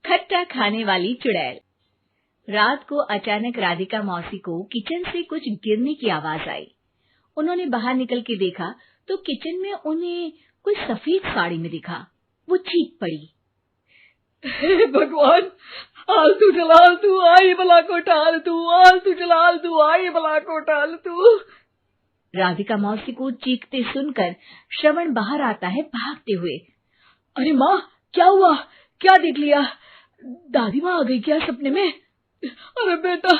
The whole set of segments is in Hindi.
खट्टा खाने वाली चुड़ैल। रात को अचानक राधिका मौसी को किचन से कुछ गिरने की आवाज आई। उन्होंने बाहर निकल के देखा तो किचन में उन्हें कोई सफेद साड़ी में दिखा। वो चीख पड़ी, हे भगवान, आलतू जलाल तू आई बला को टाल तू, आलतू जलाल तू आई बला को टाल तू। राधिका मौसी को चीखते सुनकर श्रवण बाहर आता है भागते हुए। अरे माँ, क्या हुआ? क्या देख लिया? दादी माँ आ गई क्या सपने में? अरे बेटा,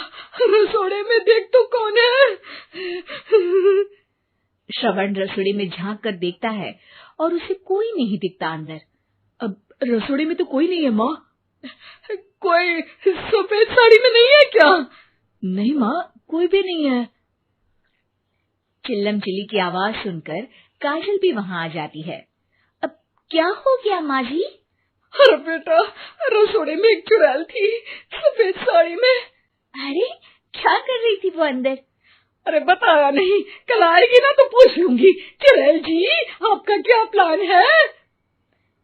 रसोड़े में देख तो कौन है? श्रवण रसोड़े में झांक कर देखता है और उसे कोई नहीं दिखता अंदर। अब रसोड़े में तो कोई नहीं है माँ। कोई सफेद साड़ी में नहीं है क्या? नहीं माँ, कोई भी नहीं है। चिल्लम चिल्ली की आवाज सुनकर काजल भी वहां आ जाती है। अब क्या हो गया माँ जी? अरे बेटा, रसोड़े में एक चुड़ैल थी सफेद साड़ी में। अरे क्या कर रही थी वो अंदर? अरे बताया नहीं, कल आएगी ना तो पूछ लूंगी। चुड़ैल जी, आपका क्या प्लान है?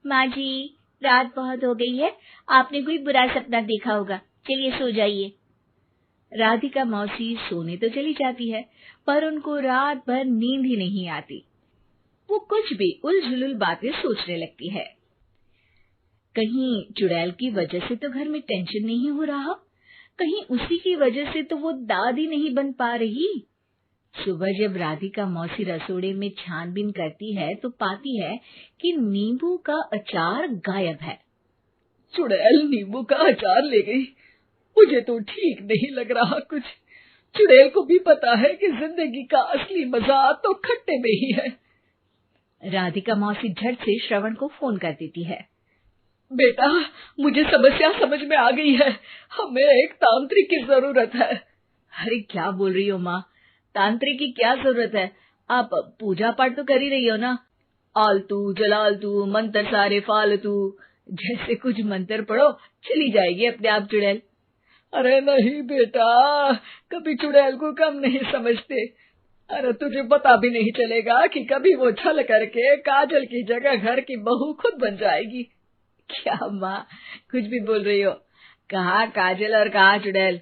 माँ जी, रात बहुत हो गई है, आपने कोई बुरा सपना देखा होगा, चलिए सो जाइए। राधिका मौसी सोने तो चली जाती है, पर उनको रात भर नींद ही नहीं आती। वो कुछ भी उलझुल बातें सोचने लगती है। कहीं चुड़ैल की वजह से तो घर में टेंशन नहीं हो रहा, कहीं उसी की वजह से तो वो दादी नहीं बन पा रही। सुबह जब राधिका मौसी रसोड़े में छानबीन करती है तो पाती है कि नींबू का अचार गायब है। चुड़ैल नींबू का अचार ले गई, मुझे तो ठीक नहीं लग रहा कुछ। चुड़ैल को भी पता है कि जिंदगी का असली मजा तो खट्टे में ही है। राधिका मौसी झट से श्रवण को फोन कर देती है। बेटा, मुझे समस्या समझ में आ गई है, हमें एक तांत्रिक की जरूरत है। अरे क्या बोल रही हो माँ, तांत्रिक की क्या जरूरत है? आप पूजा पाठ तो कर ही रही हो ना। आलतू जलालतू मंत्र सारे फालतू जैसे कुछ मंत्र पढ़ो, चली जाएगी अपने आप चुड़ैल। अरे नहीं बेटा, कभी चुड़ैल को कम नहीं समझते। अरे तुझे पता भी नहीं चलेगा कि कभी वो छल करके काजल की जगह घर की बहू खुद बन जाएगी। क्या माँ, कुछ भी बोल रही हो? कहाँ काजल और कहाँ चुड़ैल?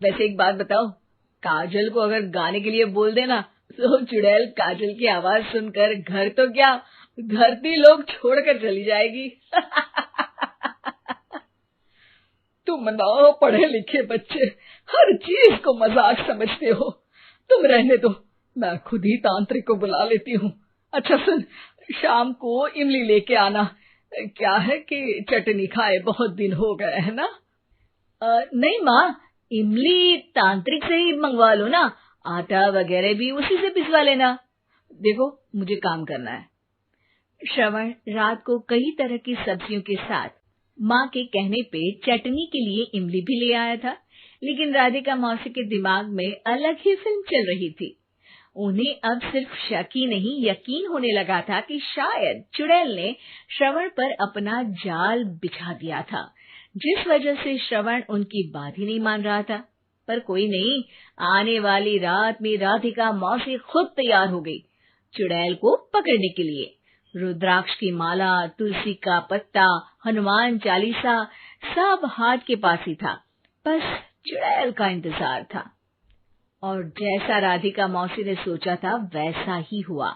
वैसे एक बात बताओ, काजल को अगर गाने के लिए बोल देना तो चुड़ैल काजल की आवाज सुनकर घर तो क्या, धरती लोग छोड़कर चली जाएगी। तुम ना पढ़े लिखे बच्चे हर चीज को मजाक समझते हो। तुम रहने दो, मैं खुद ही तांत्रिक को बुला लेती हूँ। अच्छा सुन, शाम को इमली लेके आना। क्या है कि चटनी खाए बहुत दिन हो गए है ना? नहीं माँ, इमली तांत्रिक से ही मंगवा लो ना, आटा वगैरह भी उसी से पिसवा लेना। देखो मुझे काम करना है। श्रवण रात को कई तरह की सब्जियों के साथ माँ के कहने पे चटनी के लिए इमली भी ले आया था, लेकिन राधिका मौसी के दिमाग में अलग ही फिल्म चल रही थी। उन्हें अब सिर्फ शक ही नहीं यकीन होने लगा था कि शायद चुड़ैल ने श्रवण पर अपना जाल बिछा दिया था, जिस वजह से श्रवण उनकी बात ही नहीं मान रहा था। पर कोई नहीं, आने वाली रात में राधिका मौसी खुद तैयार हो गई चुड़ैल को पकड़ने के लिए। रुद्राक्ष की माला, तुलसी का पत्ता, हनुमान चालीसा सब हाथ के पास ही था, बस चुड़ैल का इंतजार था। और जैसा राधिका मौसी ने सोचा था वैसा ही हुआ।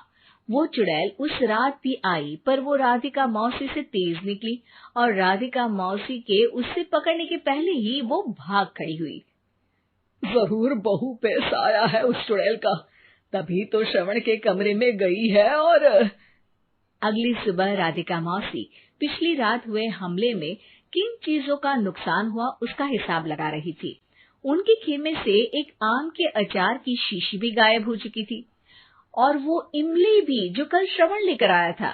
वो चुड़ैल उस रात भी आई, पर वो राधिका मौसी से तेज निकली और राधिका मौसी के उससे पकड़ने के पहले ही वो भाग खड़ी हुई। जरूर बहू पे साया है उस चुड़ैल का, तभी तो श्रवण के कमरे में गई है। और अगली सुबह राधिका मौसी पिछली रात हुए हमले में किन चीजों का नुकसान हुआ उसका हिसाब लगा रही थी। उनके खेमे से एक आम के अचार की शीशी भी गायब हो चुकी थी और वो इमली भी जो कल श्रवण लेकर आया था।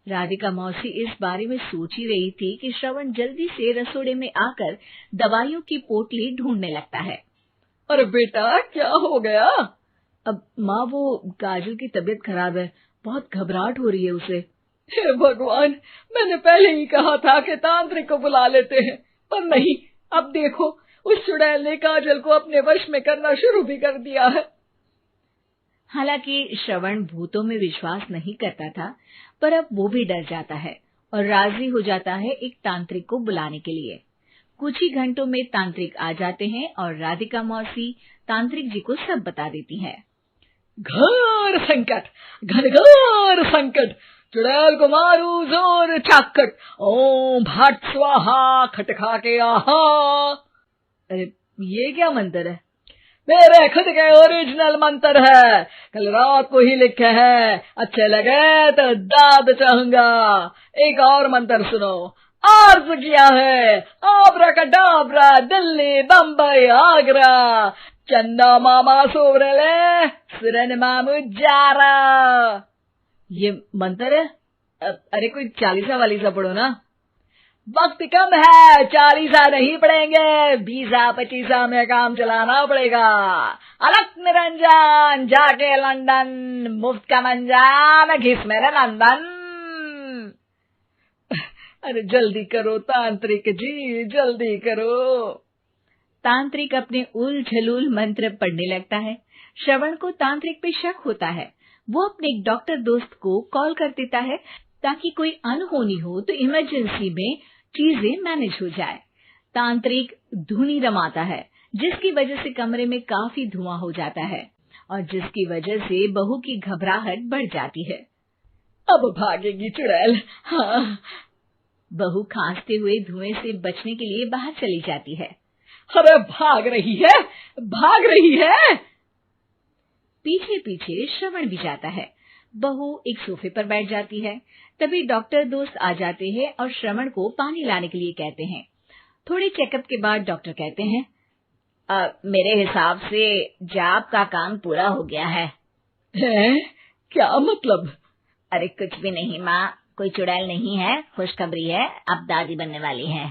राधिका मौसी इस बारे में सोच ही रही थी कि श्रवण जल्दी से रसोड़े में आकर दवाइयों की पोटली ढूंढने लगता है। अरे बेटा, क्या हो गया? अब माँ, वो काजल की तबीयत खराब है, बहुत घबराहट हो रही है उसे। हे भगवान, मैंने पहले ही कहा था कि तांत्रिक को बुला लेते हैं, पर नहीं। अब देखो, उस चुड़ैल ने काजल को अपने वश में करना शुरू भी कर दिया है। हालांकि श्रवण भूतों में विश्वास नहीं करता था, पर अब वो भी डर जाता है और राजी हो जाता है एक तांत्रिक को बुलाने के लिए। कुछ ही घंटों में तांत्रिक आ जाते हैं और राधिका मौसी तांत्रिक जी को सब बता देती हैं। घोर संकट, घनघोर संकट, चुड़ैल को मारू जोर चाकट, ओम भट स्वाहा खटखा के आहा। अरे ये क्या मंत्र है? मेरे खुद के ओरिजिनल मंत्र है, कल रात को ही लिखे हैं, अच्छे लगे तो दाद चाहूंगा। एक और मंत्र सुनो, अर्ज किया है आब्राकडाब्रा दिल्ली बम्बई आगरा, चंदा मामा सोबरले सुरन मामू जारा। ये मंत्र है? अरे कोई 40 वालीसा पढ़ो ना। वक्त कम है, 40 नहीं पड़ेंगे, 20-25 में काम चलाना पड़ेगा। अलग निरंजन जाके लंदन, मुफ्त का मंजान घिस मेरे नंदन। अरे जल्दी करो तांत्रिक जी, जल्दी करो। तांत्रिक अपने उल झलूल मंत्र पढ़ने लगता है। श्रवण को तांत्रिक पे शक होता है। वो अपने एक डॉक्टर दोस्त को कॉल कर देता है ताकि कोई अनहोनी हो तो इमरजेंसी में चीजें मैनेज हो जाए। तांत्रिक धुनी रमाता है, जिसकी वजह से कमरे में काफी धुआं हो जाता है और जिसकी वजह से बहू की घबराहट बढ़ जाती है। अब भागेगी चुड़ैल। हाँ। बहू खांसते हुए धुएं से बचने के लिए बाहर चली जाती है। अरे भाग रही है, भाग रही है। पीछे पीछे श्रवण भी जाता है। बहू एक सोफे पर बैठ जाती है। तभी डॉक्टर दोस्त आ जाते हैं और श्रवण को पानी लाने के लिए कहते हैं। थोड़े चेकअप के बाद डॉक्टर कहते हैं, मेरे हिसाब से जाप का काम पूरा हो गया है। क्या मतलब? अरे कुछ भी नहीं माँ, कोई चुड़ैल नहीं है, खुशखबरी है, अब दादी बनने वाली है।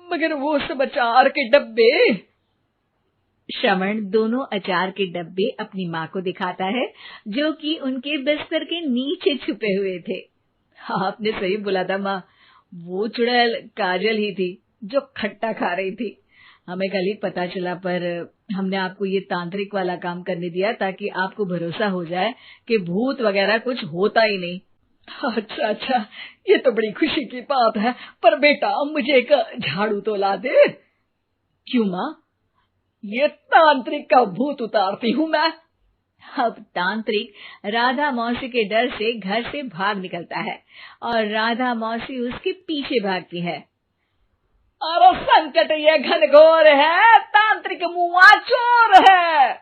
मगर वो सब अचार के डब्बे। श्रवण दोनों अचार के डब्बे अपनी माँ को दिखाता है, जो कि उनके बिस्तर के नीचे छुपे हुए थे। आपने सही बोला था माँ, वो चुड़ैल काजल ही थी जो खट्टा खा रही थी। हमें कल ही पता चला, पर हमने आपको ये तांत्रिक वाला काम करने दिया ताकि आपको भरोसा हो जाए कि भूत वगैरह कुछ होता ही नहीं। अच्छा अच्छा, ये तो बड़ी खुशी की बात है, पर बेटा मुझे एक झाड़ू तो ला दे। क्यों माँ? ये तांत्रिक का भूत उतारती हूँ मैं। अब तांत्रिक राधा मौसी के डर से घर से भाग निकलता है और राधा मौसी उसके पीछे भागती है। अरे संकट ये घनघोर है, तांत्रिक मुआ चोर है।